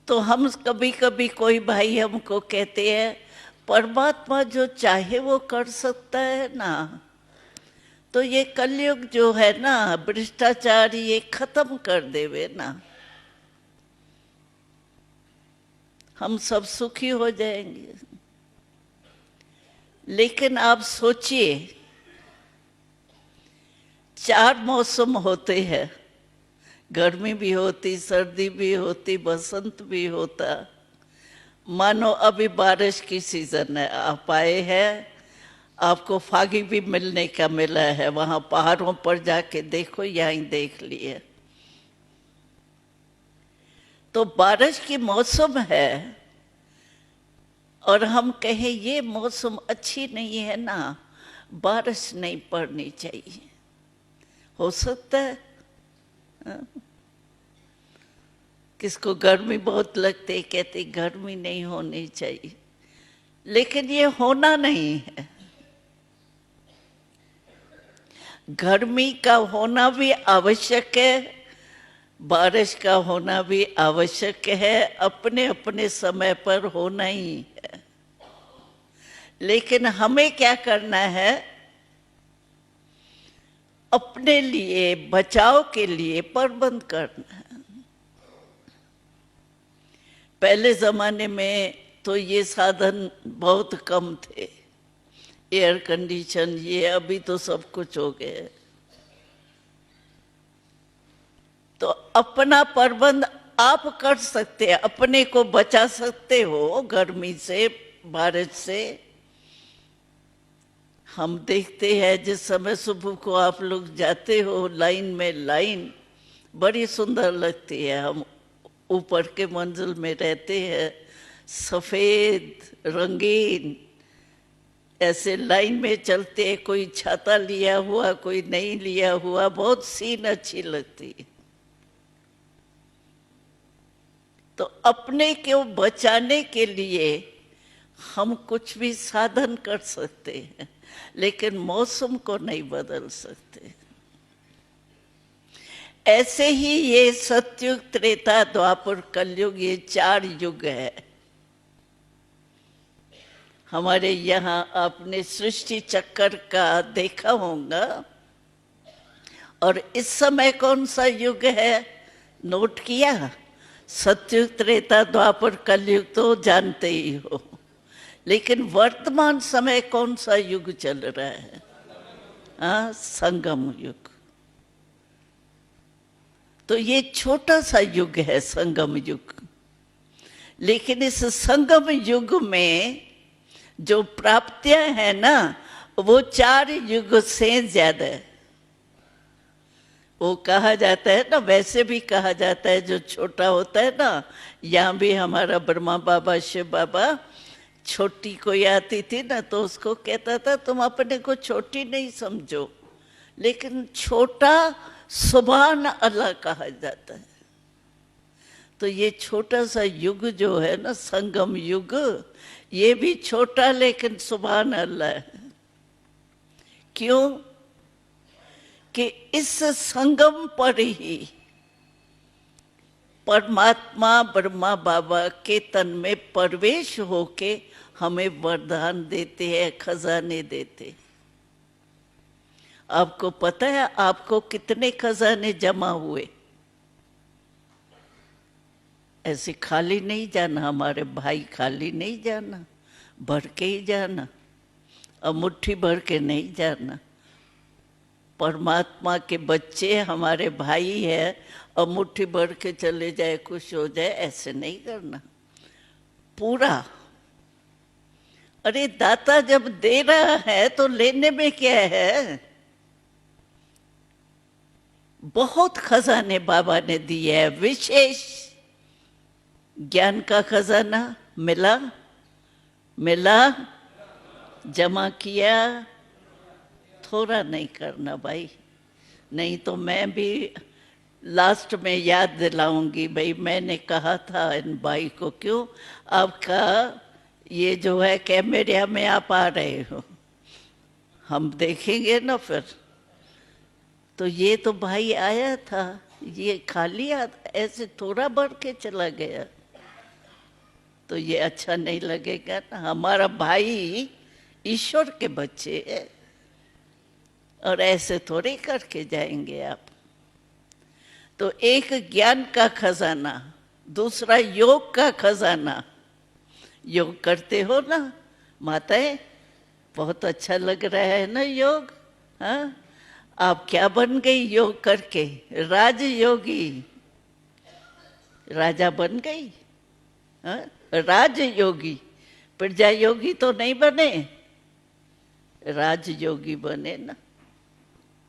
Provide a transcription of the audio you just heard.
तो हम कभी कभी कोई भाई हमको कहते हैं परमात्मा जो चाहे वो कर सकता है ना। तो ये कलयुग जो है ना, भ्रष्टाचार ये खत्म कर देवे ना, हम सब सुखी हो जाएंगे। लेकिन आप सोचिए, 4 मौसम होते हैं, गर्मी भी होती, सर्दी भी होती, बसंत भी होता। मानो अभी बारिश की सीजन है, आप आए हैं, आपको फागी भी मिलने का मिला है, वहां पहाड़ों पर जाके देखो, यहीं देख लिए। तो बारिश की मौसम है और हम कहें ये मौसम अच्छी नहीं है ना, बारिश नहीं पड़नी चाहिए। हो सकता है किसको गर्मी बहुत लगती, कहती गर्मी नहीं होनी चाहिए, लेकिन ये होना नहीं है। गर्मी का होना भी आवश्यक है, बारिश का होना भी आवश्यक है, अपने अपने समय पर होना ही है। लेकिन हमें क्या करना है, अपने लिए बचाव के लिए प्रबंध करना है। पहले जमाने में तो ये साधन बहुत कम थे, एयर कंडीशन ये, अभी तो सब कुछ हो गया। तो अपना प्रबंध आप कर सकते हैं, अपने को बचा सकते हो गर्मी से, बारिश से। हम देखते हैं जिस समय सुबह को आप लोग जाते हो लाइन में, लाइन बड़ी सुंदर लगती है। हम ऊपर के मंजिल में रहते हैं, सफेद रंगीन ऐसे लाइन में चलते हैं, कोई छाता लिया हुआ, कोई नहीं लिया हुआ, बहुत सीन अच्छी लगती है। तो अपने को बचाने के लिए हम कुछ भी साधन कर सकते हैं, लेकिन मौसम को नहीं बदल सकते। ऐसे ही ये सतयुग, त्रेता, द्वापर, कलयुग, ये 4 युग है। हमारे यहाँ आपने सृष्टि चक्कर का देखा होगा, और इस समय कौन सा युग है नोट किया? सतयुग, त्रेता, द्वापर, कलयुग तो जानते ही हो, लेकिन वर्तमान समय कौन सा युग चल रहा है? हाँ, संगम युग। तो ये छोटा सा युग है संगम युग, लेकिन इस संगम युग में जो प्राप्तियां हैं ना, वो 4 युग से ज्यादा है। वो कहा जाता है ना, वैसे भी कहा जाता है, जो छोटा होता है ना, यहाँ भी हमारा ब्रह्मा बाबा, शिव बाबा, छोटी कोई आती थी ना तो उसको कहता था तुम अपने को छोटी नहीं समझो, लेकिन छोटा सुभान अल्लाह कहा जाता है। तो ये छोटा सा युग जो है ना, संगम युग, ये भी छोटा लेकिन सुभान अल्लाह है। क्यों? कि इस संगम पर ही परमात्मा ब्रह्मा बाबा के तन में प्रवेश होके हमें वरदान देते हैं, खजाने देते हैं। आपको पता है आपको कितने खजाने जमा हुए? ऐसे खाली नहीं जाना, हमारे भाई, खाली नहीं जाना, भर के ही जाना, और मुट्ठी भर के नहीं जाना। परमात्मा के बच्चे हमारे भाई है और मुट्ठी भर के चले जाए, खुश हो जाए, ऐसे नहीं करना, पूरा। अरे दाता जब दे रहा है तो लेने में क्या है? बहुत खजाने बाबा ने दिए है। विशेष ज्ञान का खजाना मिला, मिला, जमा किया, थोड़ा नहीं करना भाई, नहीं तो मैं भी लास्ट में याद दिलाऊंगी, भाई मैंने कहा था इन भाई को। क्यों? आपका ये जो है कैमरे में आप आ रहे हो, हम देखेंगे ना फिर। तो ये तो भाई आया था, ये खाली ऐसे थोड़ा बढ़ के चला गया। तो ये अच्छा नहीं लगेगा ना। हमारा भाई ईश्वर के बच्चे हैं और ऐसे थोड़े करके जाएंगे आप। तो एक ज्ञान का खजाना, दूसरा योग का खजाना। योग करते हो ना माताएं? बहुत अच्छा लग रहा है ना योग। हाँ, आप क्या बन गई योग करके? राजयोगी, राजा बन गई। हाँ, राजयोगी, प्रजा योगी तो नहीं बने, राजयोगी बने ना।